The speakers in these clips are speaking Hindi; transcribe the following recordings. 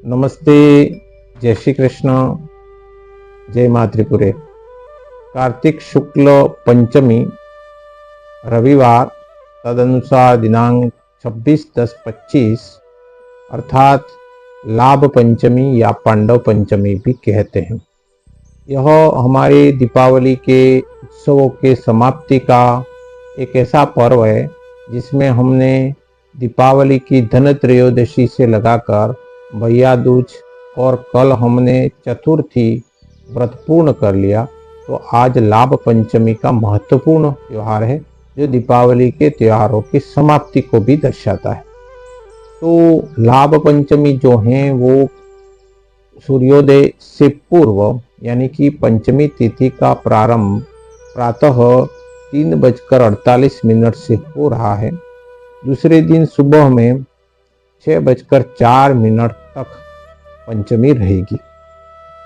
नमस्ते, जय श्री कृष्ण, जय माँ त्रिपुरे। कार्तिक शुक्ल पंचमी रविवार, तदनुसार दिनांक 26/10/25 अर्थात लाभ पंचमी या पांडव पंचमी भी कहते हैं। यह हमारे दीपावली के उत्सवों के समाप्ति का एक ऐसा पर्व है जिसमें हमने दीपावली की धन त्रयोदशी से लगाकर भैया दूज और कल हमने चतुर्थी व्रत पूर्ण कर लिया। तो आज लाभ पंचमी का महत्वपूर्ण त्यौहार है जो दीपावली के त्योहारों की समाप्ति को भी दर्शाता है। तो लाभ पंचमी जो है वो सूर्योदय से पूर्व यानी कि पंचमी तिथि का प्रारंभ प्रातः 3:48 से हो रहा है। दूसरे दिन सुबह में 6:04 तक पंचमी रहेगी।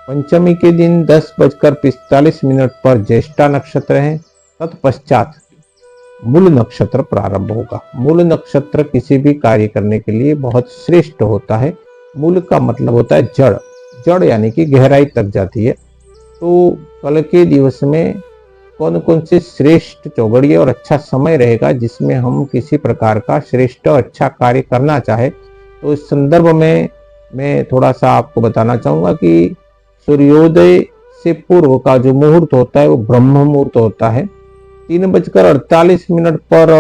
पंचमी के दिन 10:45 पर ज्येष्ठा नक्षत्र है। तत्पश्चात मूल नक्षत्र प्रारंभ होगा। मूल नक्षत्र किसी भी कार्य करने के लिए बहुत श्रेष्ठ होता है। मूल का मतलब होता है जड़, जड़ यानी कि गहराई तक जाती है। तो कल के दिवस में कौन कौन से श्रेष्ठ चौगड़िया और अच्छा समय रहेगा जिसमें हम किसी प्रकार का श्रेष्ठ और अच्छा कार्य करना चाहे, तो इस संदर्भ में मैं थोड़ा सा आपको बताना चाहूँगा कि सूर्योदय से पूर्व का जो मुहूर्त होता है वो ब्रह्म मुहूर्त होता है। 3:48 पर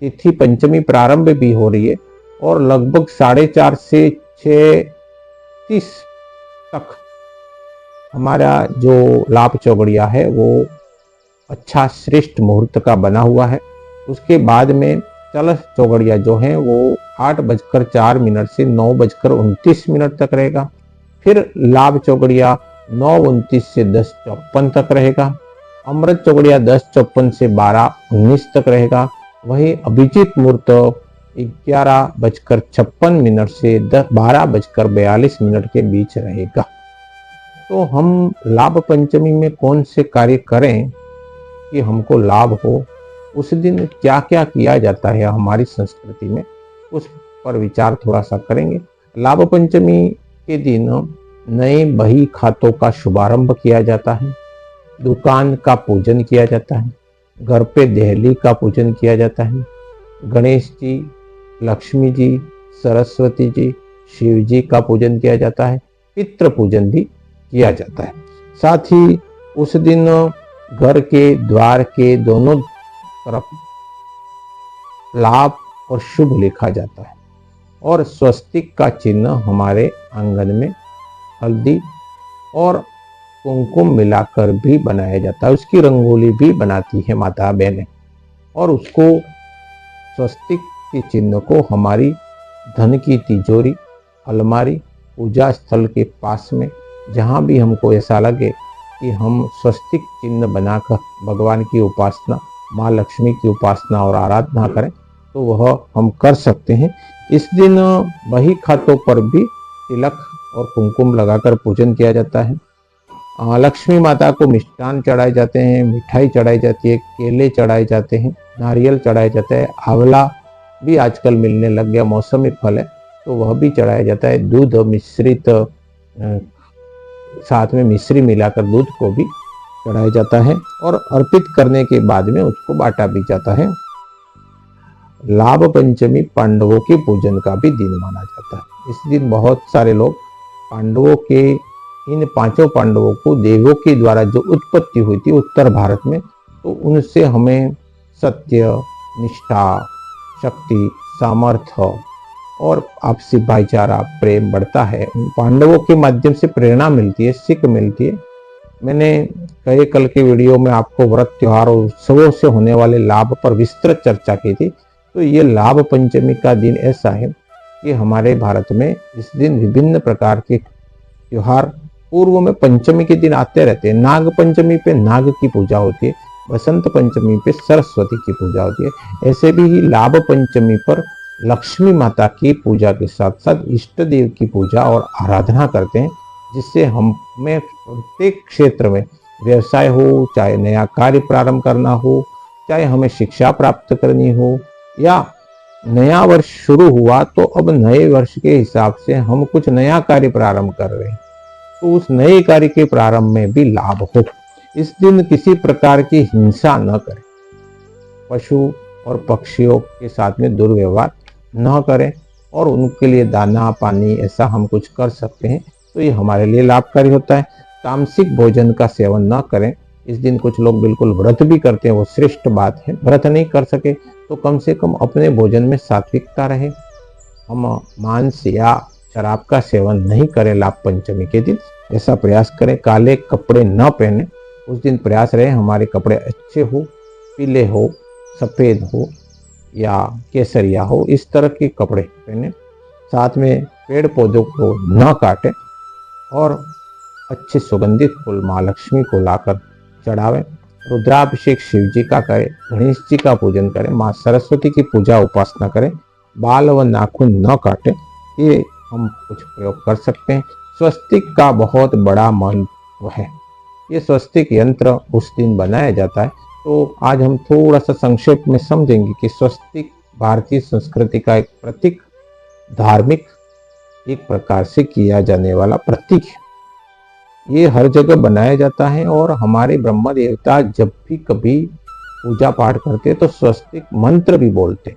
तिथि पंचमी प्रारंभ भी हो रही है और लगभग 4:30 से 6:30 तक हमारा जो लाभ चौगड़िया है वो अच्छा श्रेष्ठ मुहूर्त का बना हुआ है। उसके बाद में चल चौगड़िया जो है वो 8:04 से 9:29 तक रहेगा। फिर लाभ चौगड़िया 9:29 से 10:54 तक रहेगा। अमृत चौगड़िया 10:54 से 12:19 तक रहेगा। वही अभिजीत मुहूर्त 11:56 से 12:42 के बीच रहेगा। तो हम लाभ पंचमी में कौन से कार्य करें कि हमको लाभ हो, उस दिन क्या क्या किया जाता है हमारी संस्कृति में, उस पर विचार थोड़ा सा करेंगे। लाभ पंचमी के दिन नए बही खातों का शुभारंभ किया जाता है। दुकान का पूजन किया जाता है। घर पे देहली का पूजन किया जाता है। गणेश जी, लक्ष्मी जी, सरस्वती जी, शिव जी का पूजन किया जाता है। पितृ पूजन भी किया जाता है। साथ ही उस दिन घर के द्वार के दोनों तरफ लाभ और शुभ लिखा जाता है और स्वस्तिक का चिन्ह हमारे आंगन में हल्दी और कुमकुम मिलाकर भी बनाया जाता है। उसकी रंगोली भी बनाती है माता बहनें और उसको स्वस्तिक के चिन्ह को हमारी धन की तिजोरी, अलमारी, पूजा स्थल के पास में जहाँ भी हमको ऐसा लगे कि हम स्वस्तिक चिन्ह बनाकर भगवान की उपासना, माँ लक्ष्मी की उपासना और आराधना करें तो वह हम कर सकते हैं। इस दिन बही खातों पर भी तिलक और कुमकुम लगाकर पूजन किया जाता है। लक्ष्मी माता को मिष्ठान चढ़ाए जाते हैं, मिठाई चढ़ाई जाती है, केले चढ़ाए जाते हैं, नारियल चढ़ाया जाता है। आंवला भी आजकल मिलने लग गया, मौसमी फल है तो वह भी चढ़ाया जाता है। दूध मिश्रित साथ में मिश्री मिलाकर दूध को भी चढ़ाया जाता है और अर्पित करने के बाद में उसको बांटा भी जाता है। लाभ पंचमी पांडवों के पूजन का भी दिन माना जाता है। इस दिन बहुत सारे लोग पांडवों के, इन 5 पांडवों को देवों के द्वारा जो उत्पत्ति हुई थी उत्तर भारत में, तो उनसे हमें सत्य, निष्ठा, शक्ति, सामर्थ्य और आपसी भाईचारा, प्रेम बढ़ता है। उन पांडवों के माध्यम से प्रेरणा मिलती है, सीख मिलती है। मैंने कई कल के वीडियो में आपको व्रत, त्योहार और उत्सवों से होने वाले लाभ पर विस्तृत चर्चा की थी। तो ये लाभ पंचमी का दिन ऐसा है कि हमारे भारत में इस दिन विभिन्न प्रकार के त्योहार पूर्व में पंचमी के दिन आते रहते हैं। नाग पंचमी पे नाग की पूजा होती है, बसंत पंचमी पे सरस्वती की पूजा होती है। ऐसे भी लाभ पंचमी पर लक्ष्मी माता की पूजा के साथ साथ इष्ट देव की पूजा और आराधना करते हैं, जिससे हमें प्रत्येक क्षेत्र में व्यवसाय हो, चाहे नया कार्य प्रारंभ करना हो, चाहे हमें शिक्षा प्राप्त करनी हो या नया वर्ष शुरू हुआ तो अब नए वर्ष के हिसाब से हम कुछ नया कार्य प्रारंभ कर रहे हैं, तो उस नए कार्य के प्रारंभ में भी लाभ हो। इस दिन किसी प्रकार की हिंसा न करें, पशु और पक्षियों के साथ में दुर्व्यवहार न करें और उनके लिए दाना पानी ऐसा हम कुछ कर सकते हैं तो ये हमारे लिए लाभकारी होता है। तामसिक भोजन का सेवन न करें। इस दिन कुछ लोग बिल्कुल व्रत भी करते हैं, वो श्रेष्ठ बात है। व्रत नहीं कर सके तो कम से कम अपने भोजन में सात्विकता रहे। हम मांस या शराब का सेवन नहीं करें लाभ पंचमी के दिन, ऐसा प्रयास करें। काले कपड़े न पहने, उस दिन प्रयास रहे हमारे कपड़े अच्छे हो, पीले हो, सफ़ेद हो या केसरिया हो, इस तरह के कपड़े पहने। साथ में पेड़ पौधों को न काटें और अच्छे सुगंधित फूल माँ लक्ष्मी को लाकर चढ़ावें। रुद्राभिषेक शिव जी का करें, गणेश जी का पूजन करें, माँ सरस्वती की पूजा उपासना करें। बाल व नाखून न काटें, ये हम कुछ प्रयोग कर सकते हैं। स्वस्तिक का बहुत बड़ा महत्व है। ये स्वस्तिक यंत्र उस दिन बनाया जाता है। तो आज हम थोड़ा सा संक्षेप में समझेंगे कि स्वस्तिक भारतीय संस्कृति का एक प्रतीक, धार्मिक एक प्रकार से किया जाने वाला प्रतीक है। ये हर जगह बनाया जाता है और हमारे ब्रह्म देवता जब भी कभी पूजा पाठ करते तो स्वस्तिक मंत्र भी बोलते।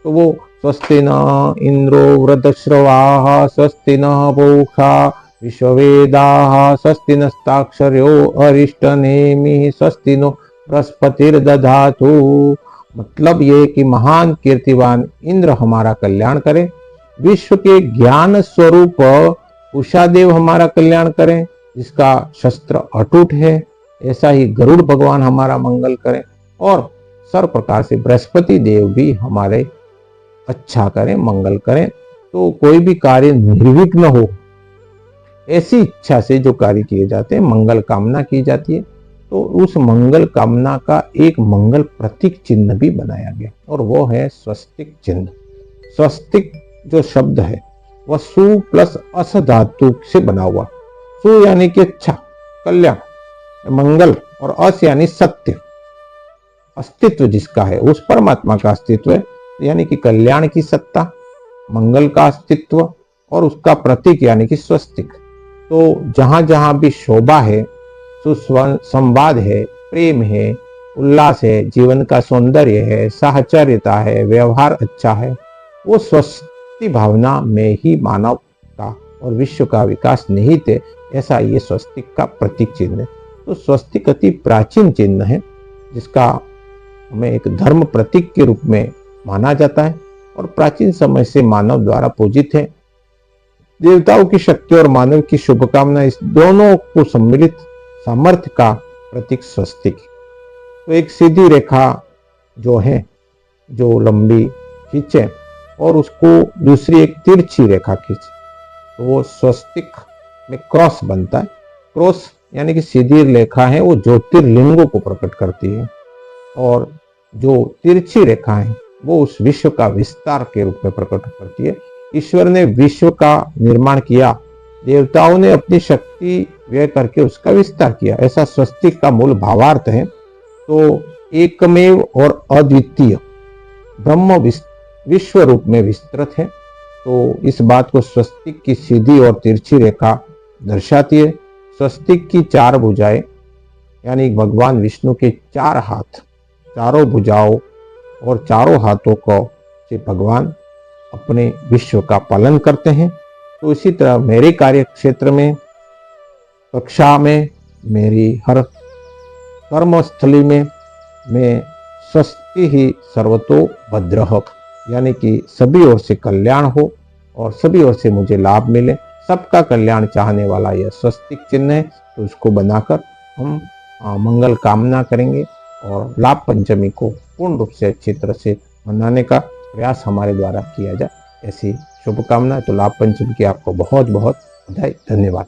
तो वो स्वस्ति न इंद्रो वृद्धश्रवाः स्वस्ति न पूषा विश्ववेदाः स्वस्ति नस्ताक्षर्यो अरिष्टनेमिः स्वस्ति नो बृहस्पतिर्दधातु। मतलब ये कि महान कीर्तिवान इंद्र हमारा कल्याण करे, विश्व के ज्ञान स्वरूप उषादेव हमारा कल्याण करें जिसका शस्त्र अटूट है, ऐसा ही गरुड़ भगवान हमारा मंगल करें और सर्व प्रकार से बृहस्पति देव भी हमारे अच्छा करें, मंगल करें। तो कोई भी कार्य निर्विघ्न हो, ऐसी इच्छा से जो कार्य किए जाते हैं, मंगल कामना की जाती है। तो उस मंगल कामना का एक मंगल प्रतीक चिन्ह भी बनाया गया और वो है स्वस्तिक चिन्ह। स्वस्तिक जो शब्द है वह सु प्लस अस धातु से बना हुआ। सु यानी कि अच्छा, कल्याण, मंगल, और अस यानी सत्य, अस्तित्व जिसका है, उस परमात्मा का अस्तित्व है, यानी कि कल्याण की सत्ता, मंगल का अस्तित्व और उसका प्रतीक यानी कि स्वस्तिक। तो जहां जहां भी शोभा है, सुसंवाद है, प्रेम है, उल्लास है, जीवन का सौंदर्य है, साहचर्यता है, व्यवहार अच्छा है, वो स्वस्ति भावना में ही मानव का और विश्व का विकास निहित है। ऐसा ये स्वस्तिक का प्रतीक चिन्ह है। तो स्वस्तिक अति प्राचीन चिन्ह है जिसका हमें एक धर्म प्रतीक के रूप में माना जाता है और प्राचीन समय से मानव द्वारा पूजित है। देवताओं की शक्ति और मानव की शुभकामना, इस दोनों को सम्मिलित सामर्थ्य का प्रतीक स्वस्तिक। तो एक सीधी रेखा जो है, जो लंबी खींचे और उसको दूसरी एक तिरछी रेखा खींचे, तो वो स्वस्तिक में क्रॉस बनता है। क्रॉस यानी कि सीधी रेखा है, वो ज्योतिर्लिंगों को प्रकट करती है और जो तिरछी रेखा है वो उस विश्व का विस्तार के रूप में प्रकट करती है। ईश्वर ने विश्व का निर्माण किया, देवताओं ने अपनी शक्ति व्यय करके उसका विस्तार किया, ऐसा स्वस्तिक का मूल भावार्थ है। तो एकमेव और अद्वितीय ब्रह्म विश्व रूप में विस्तृत है। तो इस बात को स्वस्तिक की सीधी और तिरछी रेखा दर्शाती है। स्वस्तिक की चार भुजाएं यानी भगवान विष्णु के चार हाथ, चारों भुजाओं और चारों हाथों को से भगवान अपने विश्व का पालन करते हैं। तो इसी तरह मेरे कार्य क्षेत्र में, कक्षा में, मेरी हर कर्मस्थली में मैं स्वस्ति ही सर्वतो भद्रः, यानी कि सभी ओर से कल्याण हो और सभी ओर से मुझे लाभ मिले, सबका कल्याण चाहने वाला यह स्वस्तिक चिन्ह है। तो उसको बनाकर हम मंगल कामना करेंगे और लाभ पंचमी को पूर्ण रूप से अच्छी तरह से मनाने का प्रयास हमारे द्वारा किया जाए, ऐसी शुभकामना। तो लाभ पंचमी की आपको बहुत बहुत बधाई, धन्यवाद।